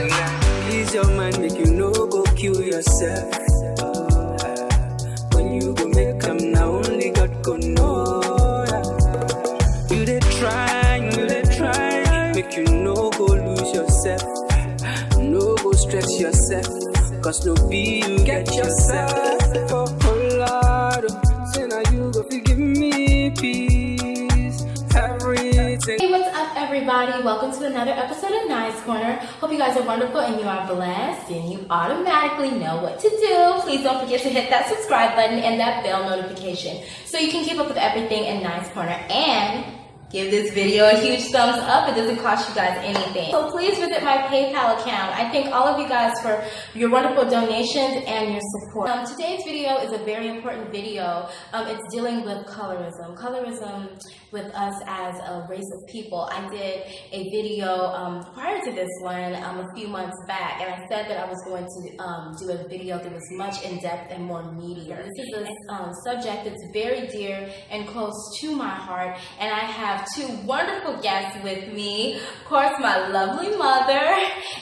Ease your mind, make you no go kill yourself. When you go make them, now only God go know. You they try, make you no go lose yourself. No go stress yourself, cause no be you get yourself. Oh Lord, say now you go forgive me peace, everything. Hey, what's up everybody? Welcome to another episode of Nice Corner. Hope you guys are wonderful and you are blessed and you automatically know what to do. Please don't forget to hit that subscribe button and that bell notification so you can keep up with everything in Nice Corner, and give this video a huge thumbs up. It doesn't cost you guys anything. So please visit my PayPal account. I thank all of you guys for your wonderful donations and your support. Today's video is a very important video. It's dealing with colorism. Colorism with us as a race of people. I did a video prior to this one a few months back, and I said that I was going to do a video that was much in depth and more meatier. This is a subject that's very dear and close to my heart, and I have two wonderful guests with me. Of course, my lovely mother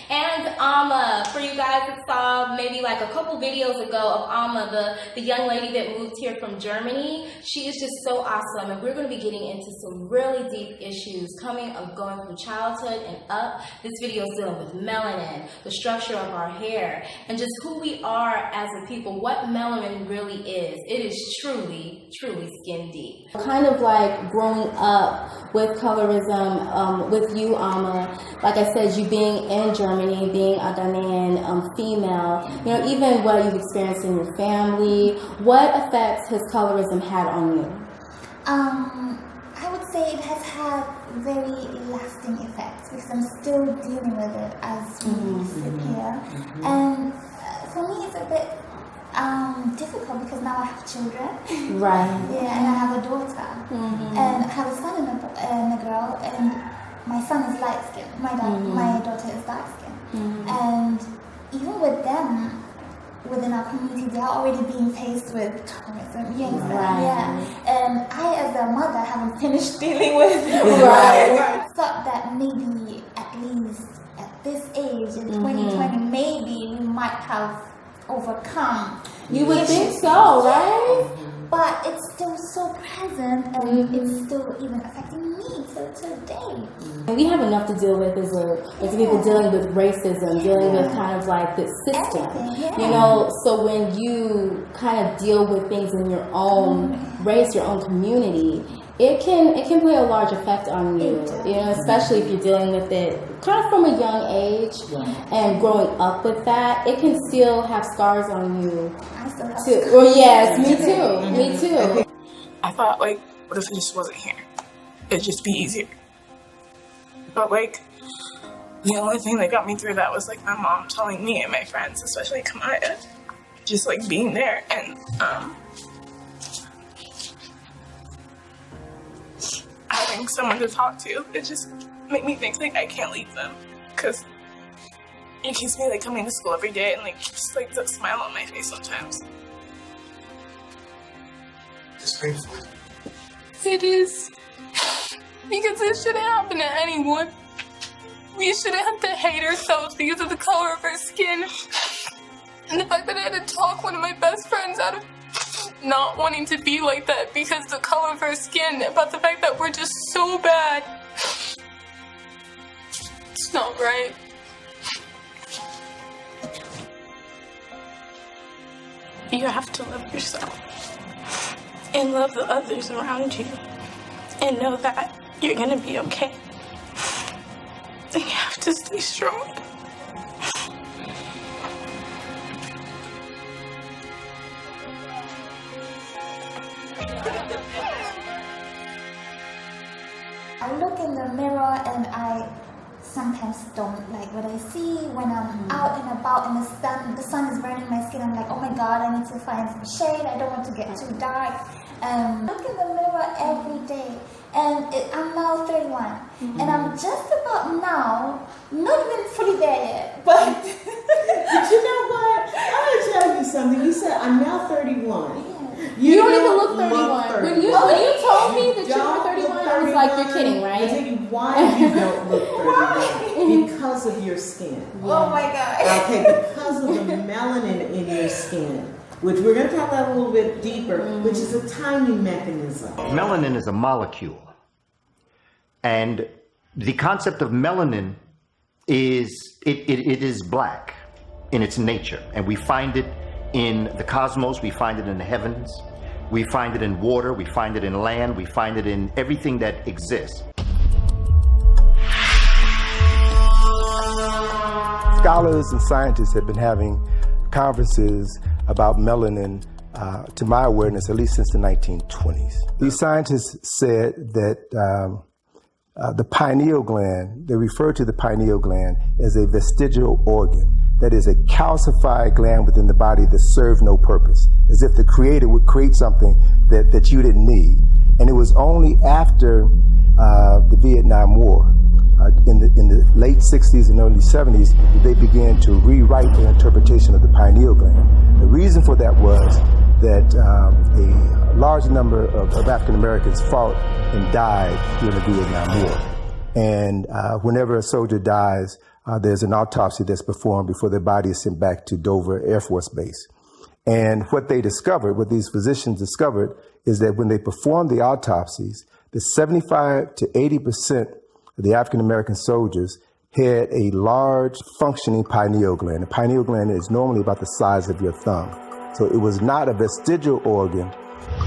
and Amma. For you guys that saw maybe like a couple videos ago of Amma, the young lady that moved here from Germany, she is just so awesome, and we're going to be getting into some really deep issues going from childhood and up. This video is dealing with melanin, the structure of our hair, and just who we are as a people, what melanin really is. It is truly, truly skin deep. Kind of like growing up with colorism, with you, Amma, like I said, you being in Germany, being a Ghanaian female, you know, even what you've experienced in your family, what effects has colorism had on you? I would say it has had very lasting effects because I'm still dealing with it as we sit here. And for me, it's a bit difficult because now I have children. Right. Yeah, and I have a daughter. And I have a son and a girl, and my son is light skinned. My daughter is dark skinned. And even with them, within our community, they are already being faced with colorism. You understand? Right. Yeah. And I, as a mother, haven't finished dealing with it. Right. Thought that maybe at least at this age in 2020, maybe we might have overcome. You would think so, right? But it's still so present, and it's still even affecting me till today. We have enough to deal with as people dealing with racism, dealing with kind of like the system, you know. So when you kind of deal with things in your own race, your own community, it can play a large effect on you, you know, especially if you're dealing with it kind of from a young age and growing up with that. It can still have scars on you. Well, yes, me too. I thought, like, what if it just wasn't here? It'd just be easier. But, like, the only thing that got me through that was, like, my mom telling me and my friends, especially Kamaya, just, like, being there and, having someone to talk to. It just made me think, like, I can't leave them, because it keeps me, like, coming to school every day and, like, just, like, the smile on my face sometimes. It's painful. It is. Because it shouldn't happen to anyone. We shouldn't have to hate ourselves because of the color of our skin. And the fact that I had to talk one of my best friends out of not wanting to be like that because of the color of our skin, about the fact that we're just so bad. It's not right. You have to love yourself and love the others around you and know that you're gonna be okay. And you have to stay strong. I look in the mirror and I sometimes don't like what I see when I'm out and about in the sun is burning my skin. I'm like, oh my god, I need to find some shade. I don't want to get too dark. Look in the mirror every day, and I'm now 31, and I'm just about now, not even fully there yet, but But you know what? I'm gonna tell you something. You said I'm now 31. You don't even look 31. When you told me that you were 31, I was like, you're kidding, right? I'll tell you why you don't look 31. Because of your skin. Oh my God. Okay, because of the melanin in your skin, which we're going to talk about a little bit deeper, which is a timing mechanism. Melanin is a molecule. And the concept of melanin is, it is black in its nature. And we find it in the cosmos, we find it in the heavens, we find it in water, we find it in land, we find it in everything that exists. Scholars and scientists have been having conferences about melanin, to my awareness, at least since the 1920s. These scientists said that the pineal gland, they refer to the pineal gland as a vestigial organ. That is a calcified gland within the body that served no purpose, as if the creator would create something that you didn't need. And it was only after the Vietnam War, in the late 60s and early 70s, that they began to rewrite their interpretation of the pineal gland. The reason for that was that a large number of African Americans fought and died during the Vietnam War. And whenever a soldier dies, there's an autopsy that's performed before their body is sent back to Dover Air Force Base. And what they discovered, what these physicians discovered, is that when they performed the autopsies, the 75 to 80% of the African American soldiers had a large functioning pineal gland. The pineal gland is normally about the size of your thumb. So it was not a vestigial organ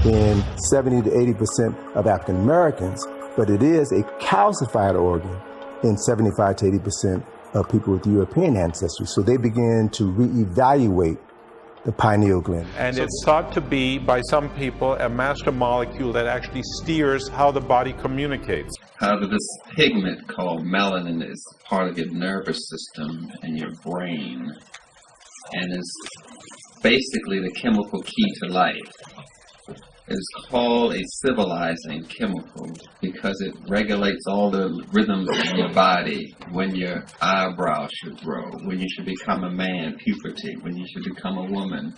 in 70 to 80% of African Americans, but it is a calcified organ in 75 to 80% of people with European ancestry. So they began to reevaluate the pineal gland. And it's thought to be, by some people, a master molecule that actually steers how the body communicates. However, this pigment called melanin is part of your nervous system and your brain, and is basically the chemical key to life. It is called a civilizing chemical because it regulates all the rhythms in your body, when your eyebrows should grow, when you should become a man, puberty, when you should become a woman,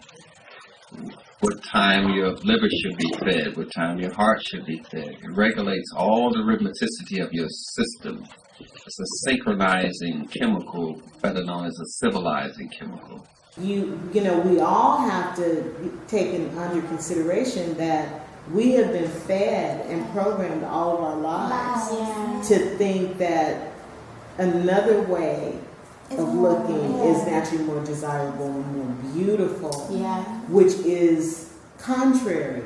what time your liver should be fed, what time your heart should be fed. It regulates all the rhythmicity of your system. It's a synchronizing chemical, better known as a civilizing chemical. You know, we all have to take under consideration that we have been fed and programmed all of our lives to think that another way of looking is naturally more desirable and more beautiful, which is contrary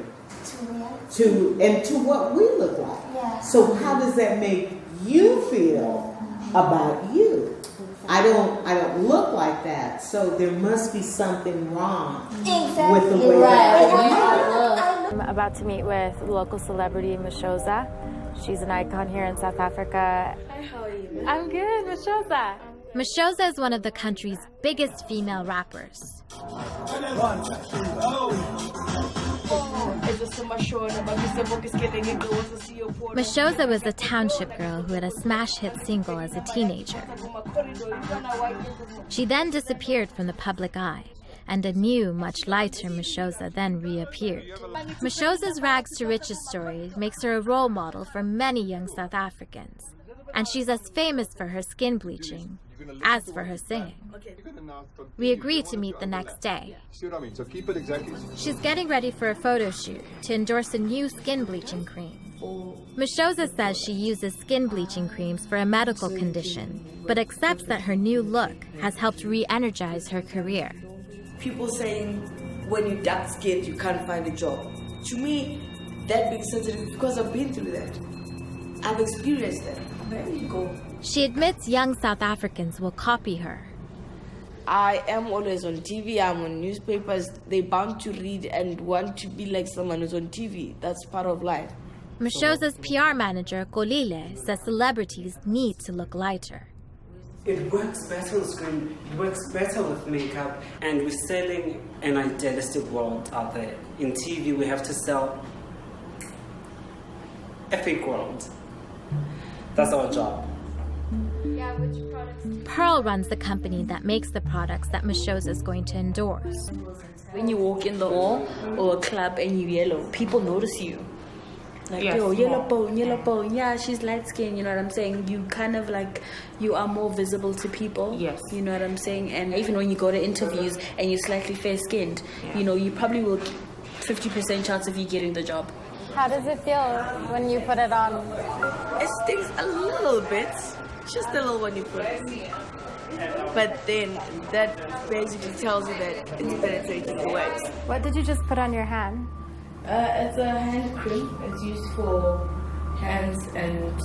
to what we look like. So how does that make you feel about you? I don't look like that, so there must be something wrong with the way that I look. I'm about to meet with local celebrity Mashoza. She's an icon here in South Africa. Hi, how are you? I'm good, Mashoza. Mashoza is one of the country's biggest female rappers. Mashoza was a township girl who had a smash hit single as a teenager. She then disappeared from the public eye, and a new, much lighter Mashoza then reappeared. Mashoza's rags to riches story makes her a role model for many young South Africans, and she's as famous for her skin bleaching as for her singing. We agreed to meet the next day. She's getting ready for a photo shoot to endorse a new skin bleaching cream. Mashoza says she uses skin bleaching creams for a medical condition, but accepts that her new look has helped re-energize her career. People saying when you're dark-skinned you can't find a job. To me, that being sensitive because I've been through that. I've experienced that. There you go. She admits young South Africans will copy her. I am always on TV, I'm on newspapers. They're bound to read and want to be like someone who's on TV. That's part of life. Mashoza's PR manager, Llaila, says celebrities need to look lighter. It works better on screen, it works better with makeup, and we're selling an idealistic world out there. In TV, we have to sell a fake world. That's our job. Pearl runs the company that makes the products that Mashoza is going to endorse. When you walk in the mall or a club and you're yellow, people notice you. Like, Yes, yo, yellow small. bone, yeah, she's light skinned, you know what I'm saying? You kind of like, you are more visible to people. Yes. You know what I'm saying? And even when you go to interviews and you're slightly fair skinned, you know, you probably will 50% chance of you getting the job. How does it feel when you put it on? It stings a little bit, just a little when you put it. But then that basically tells you that it's penetrating the wax. What did you just put on your hand? It's a hand cream. It's used for hands and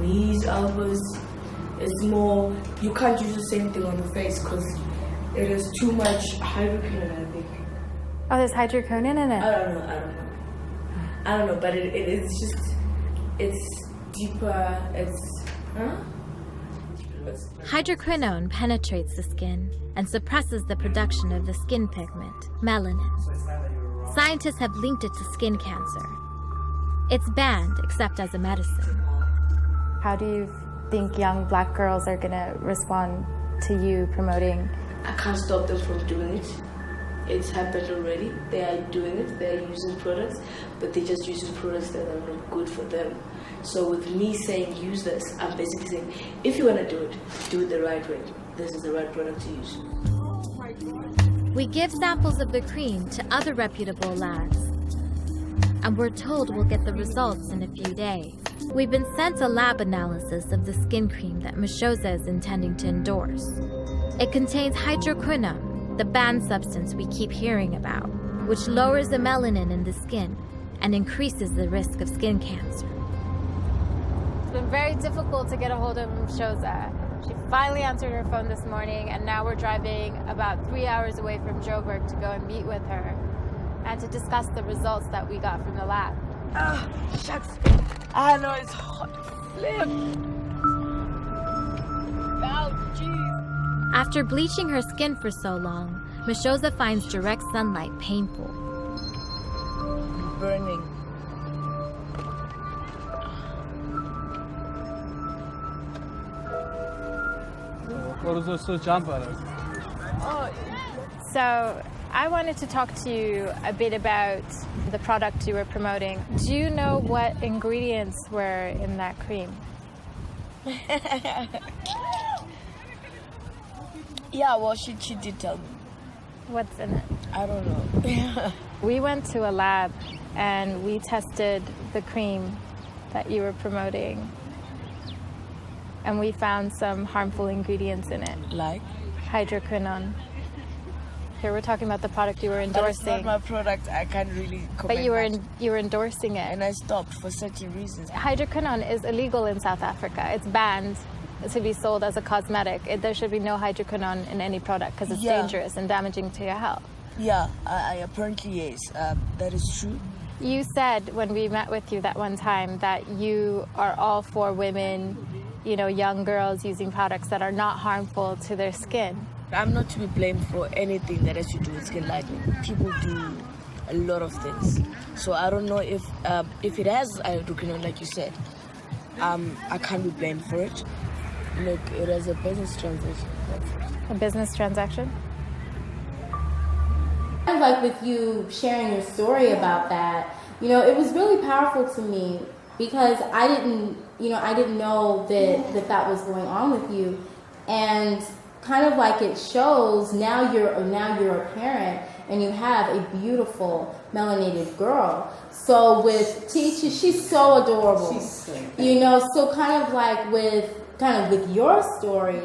knees, elbows. It's more, you can't use the same thing on the face because it is too much hydroquinone, I think. Oh, there's hydroquinone in it? I don't know, but it is just, it's deeper, it's, Hydroquinone penetrates the skin and suppresses the production of the skin pigment, melanin. Scientists have linked it to skin cancer. It's banned except as a medicine. How do you think young black girls are going to respond to you promoting? I can't stop them from doing it. It's happened already. They are doing it. They are using products, but they're just using products that are not good for them. So with me saying use this, I'm basically saying, if you want to do it the right way. This is the right product to use. We give samples of the cream to other reputable labs, and we're told we'll get the results in a few days. We've been sent a lab analysis of the skin cream that Mashoza is intending to endorse. It contains hydroquinone, the banned substance we keep hearing about, which lowers the melanin in the skin and increases the risk of skin cancer. It's been very difficult to get a hold of Mashoza. She finally answered her phone this morning, and now we're driving about 3 hours away from Joburg to go and meet with her and to discuss the results that we got from the lab. Oh, shucks. I know it's hot. Flip. Oh, jeez. After bleaching her skin for so long, Mashoza finds direct sunlight painful. Burning. So I wanted to talk to you a bit about the product you were promoting. Do you know what ingredients were in that cream? Yeah, well, she did tell me. What's in it? I don't know. We went to a lab and we tested the cream that you were promoting. And we found some harmful ingredients in it. Like? Hydroquinone. Here we're talking about the product you were endorsing. That's not my product. I can't really comment. But you were endorsing it. And I stopped for certain reasons. Hydroquinone is illegal in South Africa. It's banned to be sold as a cosmetic. There should be no hydroquinone in any product because it's dangerous and damaging to your health. Yeah, I apparently yes. That is true. You said when we met with you that one time that you are all for women, you know, young girls using products that are not harmful to their skin. I'm not to be blamed for anything that has to do with skin lightening. People do a lot of things. So I don't know if it has hydroquinone, like you said. I can't be blamed for it. Look, it is a business transaction. A business transaction? Kind of like with you sharing your story about that, you know, it was really powerful to me because I didn't know that was going on with you, and kind of like it shows now you're a parent and you have a beautiful melanated girl. So with Teacher, she's so adorable. She's so cute. You know, so kind of like with your story,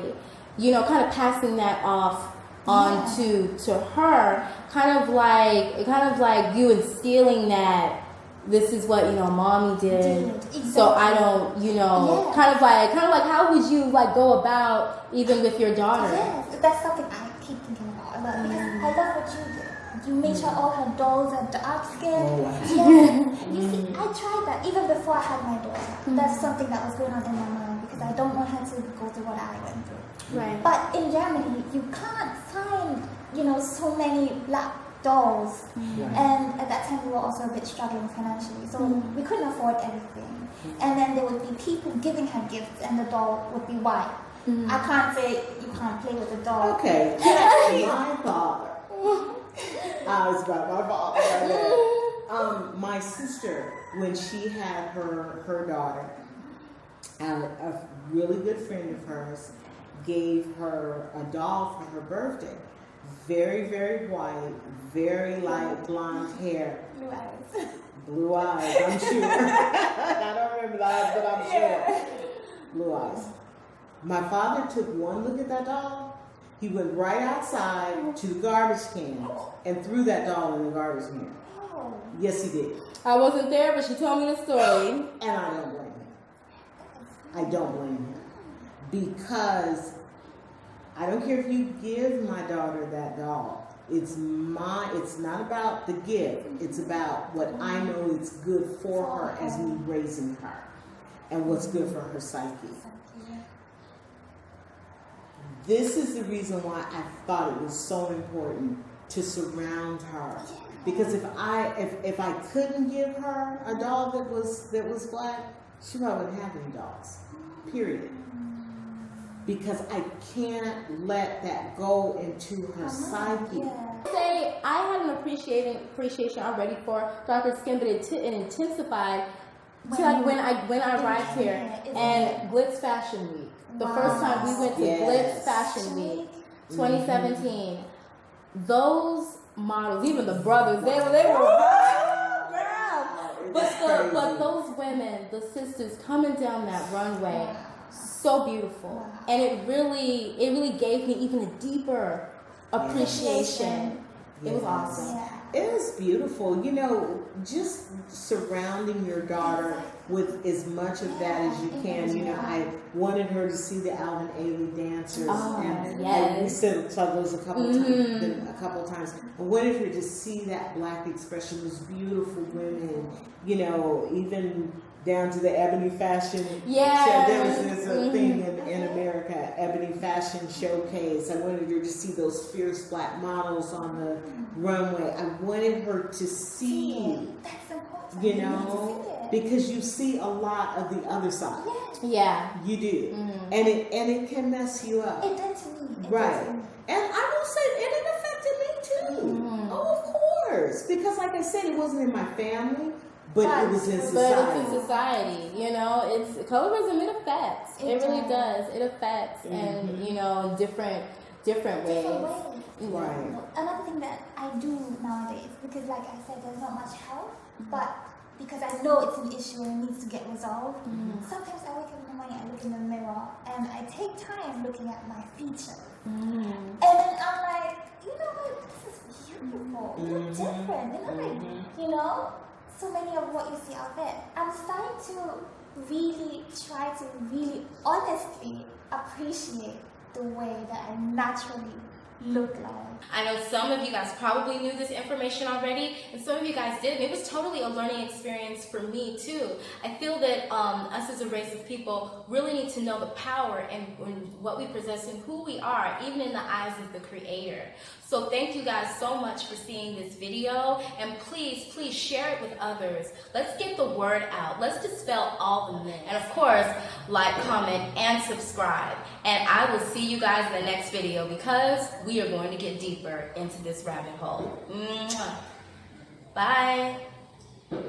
you know, kind of passing that off on to her, kind of like you instilling that this is what, you know, mommy did. Exactly. So I don't, you know, kind of like how would you like go about even with your daughter? Yes, that's something I keep thinking about. Because I love what you did. You made sure all her dolls had dark skin. Oh, wow. Yes. You see, I tried that even before I had my daughter. That's something that was going on in my mind because I don't want her to go through what I went through. Right. But in Germany, you can't find, you know, so many black dolls. And at that time, we were also a bit struggling financially. So we couldn't afford everything. And then there would be people giving her gifts and the doll would be white. I can't say you can't play with the doll. Okay, my father. I was about my father right there. My sister, when she had her daughter, a really good friend of hers gave her a doll for her birthday. Very, very white, very light blonde hair. Blue eyes. Blue eyes, I'm sure. I don't remember the eyes, but I'm sure. Blue eyes. My father took one look at that doll. He went right outside to the garbage can and threw that doll in the garbage can. Oh. Yes, he did. I wasn't there, but she told me the story. And I don't blame him. I don't blame him. Because I don't care if you give my daughter that doll. It's not about the gift. It's about what I know is good for her as me raising her and what's good for her psyche. This is the reason why I thought it was so important to surround her. Because if I couldn't give her a doll that was black, she probably wouldn't have any dolls. Period. Because I can't let that go into her psyche. Say I had an appreciation already for darker skin, but it intensified to like when I arrived here and Glitz Fashion Week. The first time we went to Glitz Fashion Week, 2017. Those models, even the brothers, they were but those women, the sisters coming down that runway, so beautiful, and it really gave me even a deeper appreciation. It was awesome. It was beautiful. You know, just surrounding your daughter with as much of that as you can. You know, I wanted her to see the Alvin Ailey dancers, and we said those a couple of times. I wanted her to see that black expression, those beautiful women. You know, even down to the ebony fashion. There's a thing in America, ebony fashion showcase. I wanted her to see those fierce black models on the runway. I wanted her to see, you know, because you see a lot of the other side. Yeah, you do, and it can mess you up. It did to me. Right, and I will say, and it affected me too. Oh, of course, because like I said, it wasn't in my family. But it was in society. But it's in society, you know. It's colorism. It affects. It really does. It affects, and you know, different ways. Right. Another thing that I do nowadays, because like I said, there's not much help, but because I know it's an issue and it needs to get resolved. Sometimes I wake up in the morning, I look in the mirror, and I take time looking at my features, and then I'm like, you know what? This is beautiful. You're different. You're not like, you know. So many of what you see out there. I'm starting to really try to really honestly appreciate the way that I naturally look like. I know some of you guys probably knew this information already, and some of you guys didn't. It was totally a learning experience for me too. I feel that us as a race of people really need to know the power and what we possess and who we are, even in the eyes of the Creator. So thank you guys so much for seeing this video, and please share it with others. Let's get the word out. Let's dispel all the myths. And of course, like, comment, and subscribe. And I will see you guys in the next video, because we are going to get deeper into this rabbit hole. Bye.